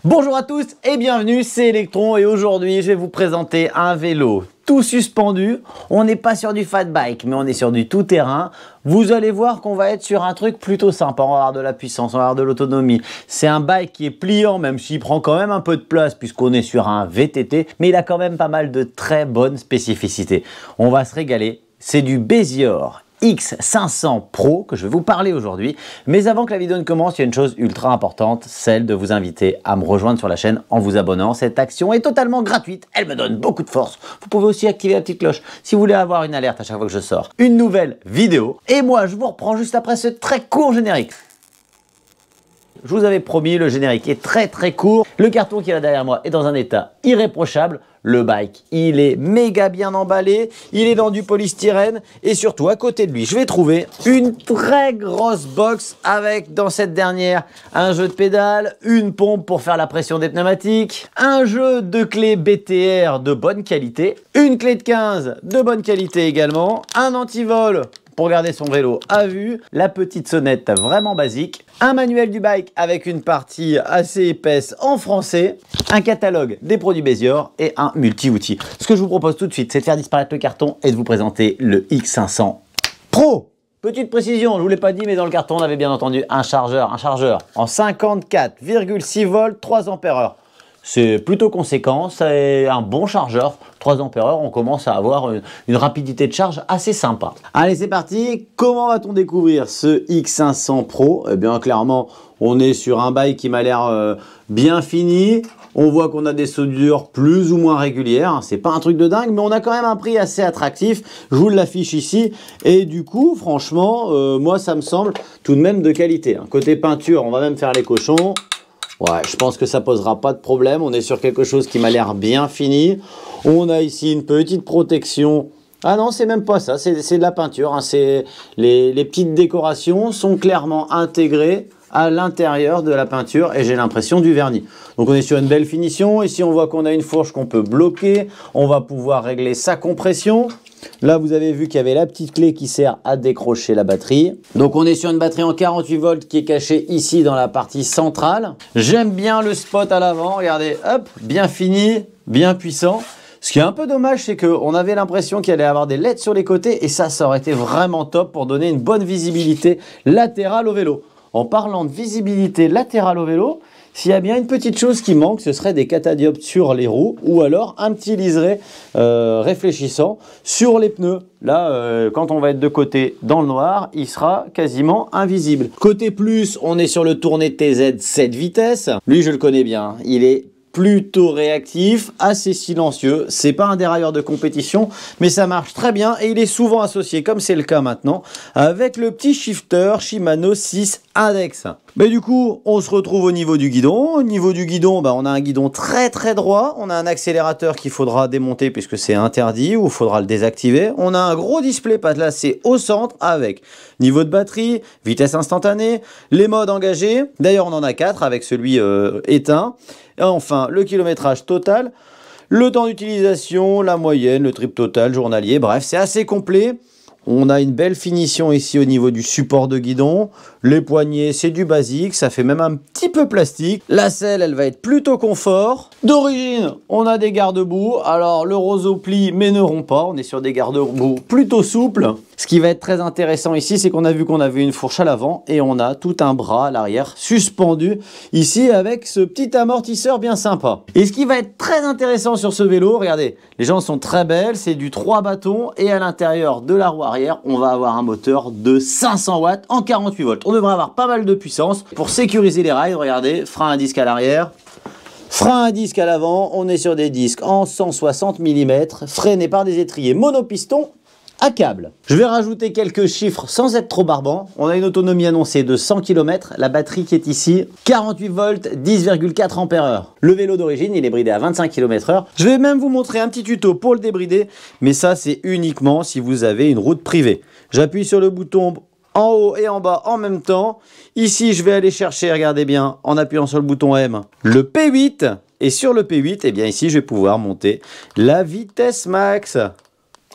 Bonjour à tous et bienvenue, c'est Electron et aujourd'hui je vais vous présenter un vélo tout suspendu. On n'est pas sur du fat bike mais on est sur du tout terrain. Vous allez voir qu'on va être sur un truc plutôt sympa, on va avoir de la puissance, on va avoir de l'autonomie. C'est un bike qui est pliant même s'il prend quand même un peu de place puisqu'on est sur un VTT, mais il a quand même pas mal de très bonnes spécificités. On va se régaler, c'est du Bezior X500 Pro que je vais vous parler aujourd'hui. Mais avant que la vidéo ne commence, il y a une chose ultra importante, celle de vous inviter à me rejoindre sur la chaîne en vous abonnant. Cette action est totalement gratuite, elle me donne beaucoup de force. Vous pouvez aussi activer la petite cloche si vous voulez avoir une alerte à chaque fois que je sors une nouvelle vidéo. Et moi, je vous reprends juste après ce très court générique. Je vous avais promis, le générique est très court. Le carton qui est là derrière moi est dans un état irréprochable. Le bike, il est méga bien emballé, il est dans du polystyrène et surtout à côté de lui, je vais trouver une très grosse box avec dans cette dernière un jeu de pédales, une pompe pour faire la pression des pneumatiques, un jeu de clés BTR de bonne qualité, une clé de 15 de bonne qualité également, un antivol pour garder son vélo à vue, la petite sonnette vraiment basique, un manuel du bike avec une partie assez épaisse en français, un catalogue des produits Bezior et un multi-outil. Ce que je vous propose tout de suite, c'est de faire disparaître le carton et de vous présenter le X500 Pro. Petite précision, je ne vous l'ai pas dit, mais dans le carton, on avait bien entendu un chargeur en 54,6 volts, 3 ampères-heure. C'est plutôt conséquent, c'est un bon chargeur, 3 ampères-heure, on commence à avoir une rapidité de charge assez sympa. Allez, c'est parti. Comment va-t-on découvrir ce X500 Pro? Eh bien, clairement, on est sur un bike qui m'a l'air bien fini. On voit qu'on a des soudures plus ou moins régulières. C'est pas un truc de dingue, mais on a quand même un prix assez attractif. Je vous l'affiche ici. Et du coup, franchement, moi, ça me semble tout de même de qualité. Côté peinture, on va même faire les cochons. Ouais, je pense que ça posera pas de problème. On est sur quelque chose qui m'a l'air bien fini. On a ici une petite protection. Ah non, c'est même pas ça, c'est de la peinture. Les petites décorations sont clairement intégrées à l'intérieur de la peinture et j'ai l'impression du vernis. Donc on est sur une belle finition. Ici, on voit qu'on a une fourche qu'on peut bloquer. On va pouvoir régler sa compression. Là, vous avez vu qu'il y avait la petite clé qui sert à décrocher la batterie. Donc, on est sur une batterie en 48 volts qui est cachée ici dans la partie centrale. J'aime bien le spot à l'avant. Regardez, hop, bien fini, bien puissant. Ce qui est un peu dommage, c'est qu'on avait l'impression qu'il allait avoir des LED sur les côtés et ça aurait été vraiment top pour donner une bonne visibilité latérale au vélo. En parlant de visibilité latérale au vélo, s'il y a bien une petite chose qui manque, ce serait des catadioptres sur les roues ou alors un petit liseré réfléchissant sur les pneus. Là, quand on va être de côté dans le noir, il sera quasiment invisible. Côté plus, on est sur le Tournet TZ 7 vitesses. Lui, je le connais bien. Il est plutôt réactif, assez silencieux. C'est pas un dérailleur de compétition, mais ça marche très bien et il est souvent associé, comme c'est le cas maintenant, avec le petit shifter Shimano 6 Index. Mais du coup, on se retrouve au niveau du guidon. Au niveau du guidon, on a un guidon très droit. On a un accélérateur qu'il faudra démonter puisque c'est interdit ou il faudra le désactiver. On a un gros display patelassé au centre avec niveau de batterie, vitesse instantanée, les modes engagés. D'ailleurs, on en a 4 avec celui éteint. Et enfin, le kilométrage total, le temps d'utilisation, la moyenne, le trip total, journalier. Bref, c'est assez complet. On a une belle finition ici au niveau du support de guidon. Les poignées, c'est du basique, ça fait même un petit peu plastique. La selle, elle va être plutôt confort. D'origine, on a des garde-boue. Alors, le roseau plie mais ne rompt pas. On est sur des garde-boue plutôt souples. Ce qui va être très intéressant ici, c'est qu'on a vu qu'on avait une fourche à l'avant et on a tout un bras à l'arrière suspendu ici avec ce petit amortisseur bien sympa. Et ce qui va être très intéressant sur ce vélo, regardez, les jantes sont très belles, c'est du 3 bâtons et à l'intérieur de la roue arrière, on va avoir un moteur de 500 watts en 48 volts. On devrait avoir pas mal de puissance pour sécuriser les rides. Regardez, frein à disque à l'arrière. Frein à disque à l'avant, on est sur des disques en 160 mm, freinés par des étriers monopistons à câble. Je vais rajouter quelques chiffres sans être trop barbant. On a une autonomie annoncée de 100 km, la batterie qui est ici, 48 volts, 10,4 ampères-heure. Le vélo d'origine, il est bridé à 25 km/h. Je vais même vous montrer un petit tuto pour le débrider, mais ça c'est uniquement si vous avez une route privée. J'appuie sur le bouton en haut et en bas en même temps. Ici, je vais aller chercher, regardez bien, en appuyant sur le bouton M, le P8. Et sur le P8, eh bien ici, je vais pouvoir monter la vitesse max.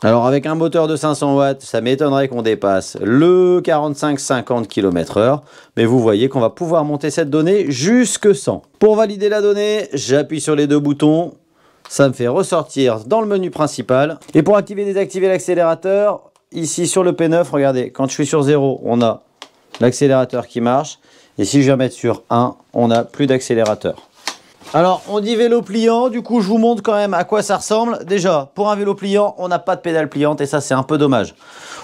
Alors avec un moteur de 500 watts, ça m'étonnerait qu'on dépasse le 45-50 km/h. Mais vous voyez qu'on va pouvoir monter cette donnée jusque 100. Pour valider la donnée, j'appuie sur les deux boutons. Ça me fait ressortir dans le menu principal. Et pour activer et désactiver l'accélérateur, ici sur le P9, regardez, quand je suis sur 0, on a l'accélérateur qui marche. Et si je viens mettre sur 1, on n'a plus d'accélérateur. Alors, on dit vélo pliant, du coup, je vous montre quand même à quoi ça ressemble. Déjà, pour un vélo pliant, on n'a pas de pédale pliante et ça, c'est un peu dommage.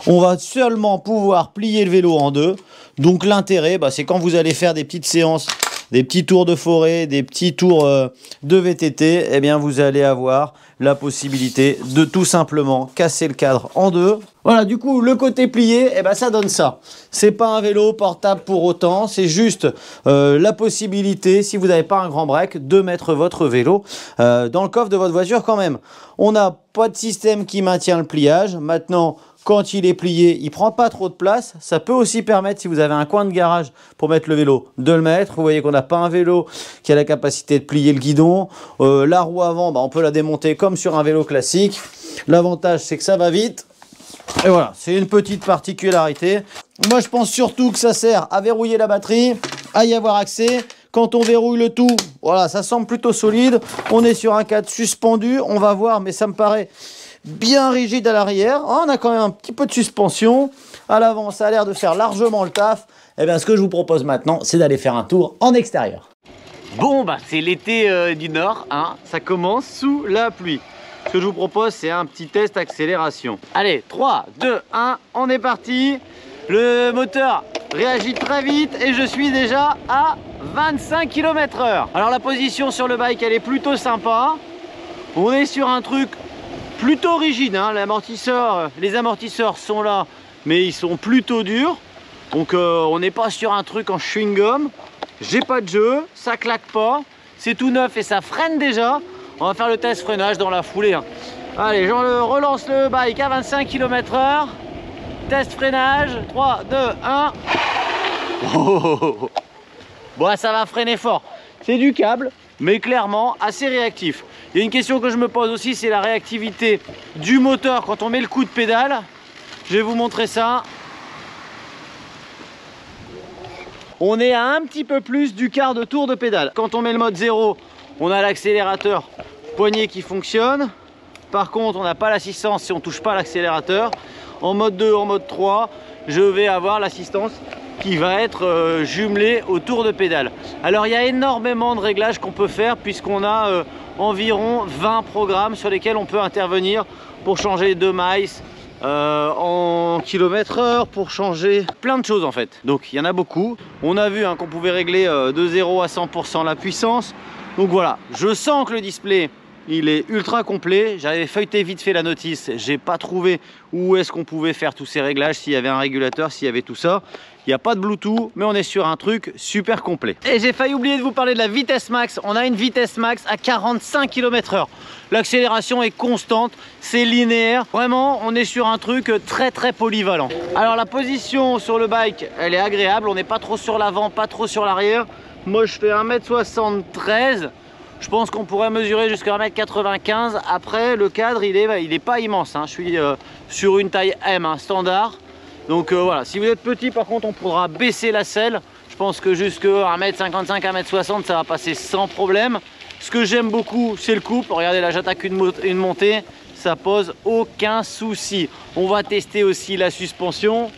On va seulement pouvoir plier le vélo en deux. Donc, l'intérêt, c'est quand vous allez faire des petites séances, des petits tours de forêt, des petits tours de VTT, eh bien, vous allez avoir la possibilité de tout simplement casser le cadre en deux. Voilà, du coup, le côté plié, ça donne ça. C'est pas un vélo portable pour autant, c'est juste la possibilité, si vous n'avez pas un grand break, de mettre votre vélo dans le coffre de votre voiture quand même. On n'a pas de système qui maintient le pliage. Maintenant, quand il est plié, il prend pas trop de place. Ça peut aussi permettre, si vous avez un coin de garage pour mettre le vélo, de le mettre. Vous voyez qu'on n'a pas un vélo qui a la capacité de plier le guidon. La roue avant, on peut la démonter comme sur un vélo classique. L'avantage, c'est que ça va vite. Et voilà, c'est une petite particularité. Moi, je pense surtout que ça sert à verrouiller la batterie, à y avoir accès. Quand on verrouille le tout, voilà, ça semble plutôt solide. On est sur un cadre suspendu, on va voir, mais ça me paraît bien rigide à l'arrière. On a quand même un petit peu de suspension. À l'avant, ça a l'air de faire largement le taf. Et bien, ce que je vous propose maintenant, c'est d'aller faire un tour en extérieur. Bon, c'est l'été du Nord, hein. Ça commence sous la pluie. Ce que je vous propose, c'est un petit test accélération. Allez, 3, 2, 1, on est parti. Le moteur réagit très vite et je suis déjà à 25 km/h. Alors la position sur le bike, elle est plutôt sympa. On est sur un truc plutôt rigide, hein. Les amortisseurs sont là, mais ils sont plutôt durs. Donc on n'est pas sur un truc en chewing-gum. J'ai pas de jeu, ça claque pas. C'est tout neuf et ça freine déjà. On va faire le test freinage dans la foulée, hein. Allez, je relance le bike à 25 km/h. Test freinage, 3, 2, 1. Oh. Bon, ça va freiner fort. C'est du câble, mais clairement assez réactif. Il y a une question que je me pose aussi, c'est la réactivité du moteur quand on met le coup de pédale. Je vais vous montrer ça. On est à un petit peu plus du quart de tour de pédale. Quand on met le mode 0, on a l'accélérateur poignet qui fonctionne. Par contre, on n'a pas l'assistance si on ne touche pas l'accélérateur. En mode 2, en mode 3, je vais avoir l'assistance qui va être jumelée au tour de pédale. Alors, il y a énormément de réglages qu'on peut faire puisqu'on a environ 20 programmes sur lesquels on peut intervenir pour changer de miles en km/h, pour changer plein de choses en fait. Donc, il y en a beaucoup. On a vu qu'on pouvait régler de 0 à 100% la puissance. Donc voilà, je sens que le display, il est ultra complet. J'avais feuilleté vite fait la notice, j'ai pas trouvé où est-ce qu'on pouvait faire tous ces réglages, s'il y avait un régulateur, s'il y avait tout ça. Il n'y a pas de Bluetooth, mais on est sur un truc super complet. Et j'ai failli oublier de vous parler de la vitesse max. On a une vitesse max à 45 km/h. L'accélération est constante, c'est linéaire. Vraiment, on est sur un truc très très polyvalent. Alors la position sur le bike, elle est agréable. On n'est pas trop sur l'avant, pas trop sur l'arrière. Moi, je fais 1,73 m. Je pense qu'on pourrait mesurer jusqu'à 1,95 m. Après, le cadre, il est pas immense, hein. Je suis sur une taille M, hein, standard. Donc voilà, si vous êtes petit, par contre, on pourra baisser la selle. Je pense que jusqu'à 1,55 m, 1,60 m, ça va passer sans problème. Ce que j'aime beaucoup, c'est le couple. Regardez, là, j'attaque une montée. Ça pose aucun souci. On va tester aussi la suspension.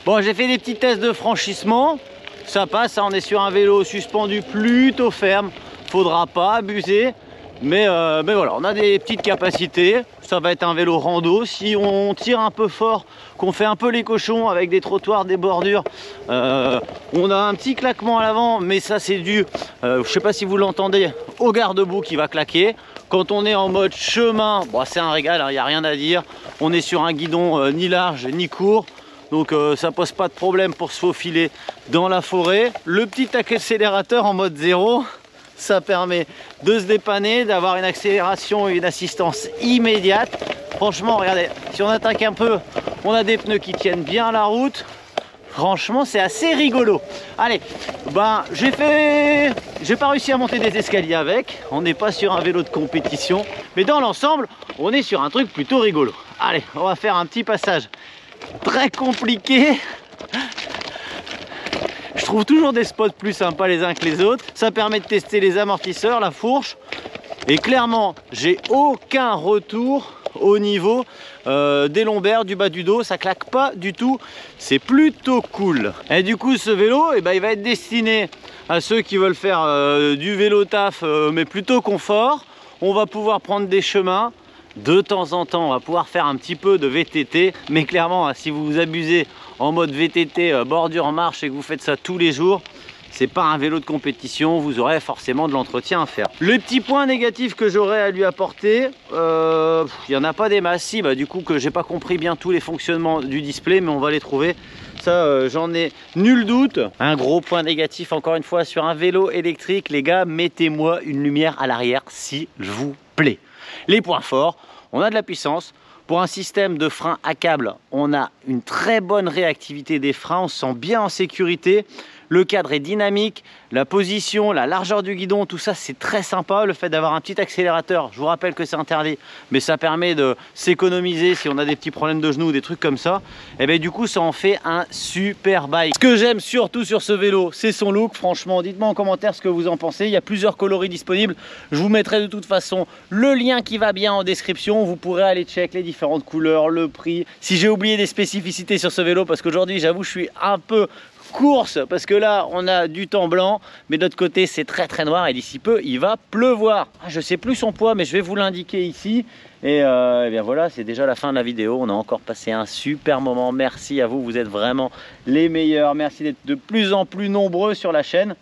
Bon, j'ai fait des petits tests de franchissement. Ça passe, hein, on est sur un vélo suspendu plutôt ferme. Faudra pas abuser. Mais voilà, on a des petites capacités. Ça va être un vélo rando. Si on tire un peu fort, qu'on fait un peu les cochons avec des trottoirs, des bordures, on a un petit claquement à l'avant, mais ça c'est dû, je sais pas si vous l'entendez, au garde-boue qui va claquer. Quand on est en mode chemin, bon, c'est un régal, il n'y a rien à dire. On est sur un guidon ni large ni court. Donc ça pose pas de problème pour se faufiler dans la forêt. Le petit accélérateur en mode 0, ça permet de se dépanner, d'avoir une accélération et une assistance immédiate. Franchement, regardez, si on attaque un peu, on a des pneus qui tiennent bien la route. Franchement, c'est assez rigolo. Allez, ben j'ai pas réussi à monter des escaliers avec. On n'est pas sur un vélo de compétition, mais dans l'ensemble, on est sur un truc plutôt rigolo. Allez, on va faire un petit passage très compliqué. Je trouve toujours des spots plus sympas les uns que les autres. Ça permet de tester les amortisseurs, la fourche. Et clairement, j'ai aucun retour au niveau des lombaires, du bas du dos. Ça claque pas du tout. C'est plutôt cool. Et du coup, ce vélo, eh ben, il va être destiné à ceux qui veulent faire du vélo taf, mais plutôt confort. On va pouvoir prendre des chemins. De temps en temps, on va pouvoir faire un petit peu de VTT. Mais clairement, si vous vous abusez en mode VTT, bordure marche, et que vous faites ça tous les jours, c'est pas un vélo de compétition, vous aurez forcément de l'entretien à faire. Le petit point négatif que j'aurais à lui apporter, il n'y en a pas des masses. Si, bah, du coup que j'ai pas compris bien tous les fonctionnements du display, mais on va les trouver. Ça, j'en ai nul doute. Un gros point négatif, encore une fois, sur un vélo électrique, les gars, mettez-moi une lumière à l'arrière, s'il vous plaît. Les points forts, on a de la puissance. Pour un système de frein à câble, on a une très bonne réactivité des freins, on se sent bien en sécurité. Le cadre est dynamique, la position, la largeur du guidon, tout ça c'est très sympa. Le fait d'avoir un petit accélérateur, je vous rappelle que c'est interdit, mais ça permet de s'économiser si on a des petits problèmes de genoux, des trucs comme ça. Et bien du coup ça en fait un super bike. Ce que j'aime surtout sur ce vélo, c'est son look. Franchement, dites-moi en commentaire ce que vous en pensez. Il y a plusieurs coloris disponibles. Je vous mettrai de toute façon le lien qui va bien en description. Vous pourrez aller check les différentes couleurs, le prix. Si j'ai oublié des spécificités sur ce vélo, parce qu'aujourd'hui j'avoue je suis un peu course parce que là on a du temps blanc, mais de l'autre côté c'est très très noir et d'ici peu il va pleuvoir. Je sais plus son poids, mais je vais vous l'indiquer ici. Et bien voilà, c'est déjà la fin de la vidéo. On a encore passé un super moment. Merci à vous, vous êtes vraiment les meilleurs. Merci d'être de plus en plus nombreux sur la chaîne.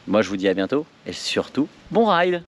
Moi je vous dis à bientôt et surtout bon ride.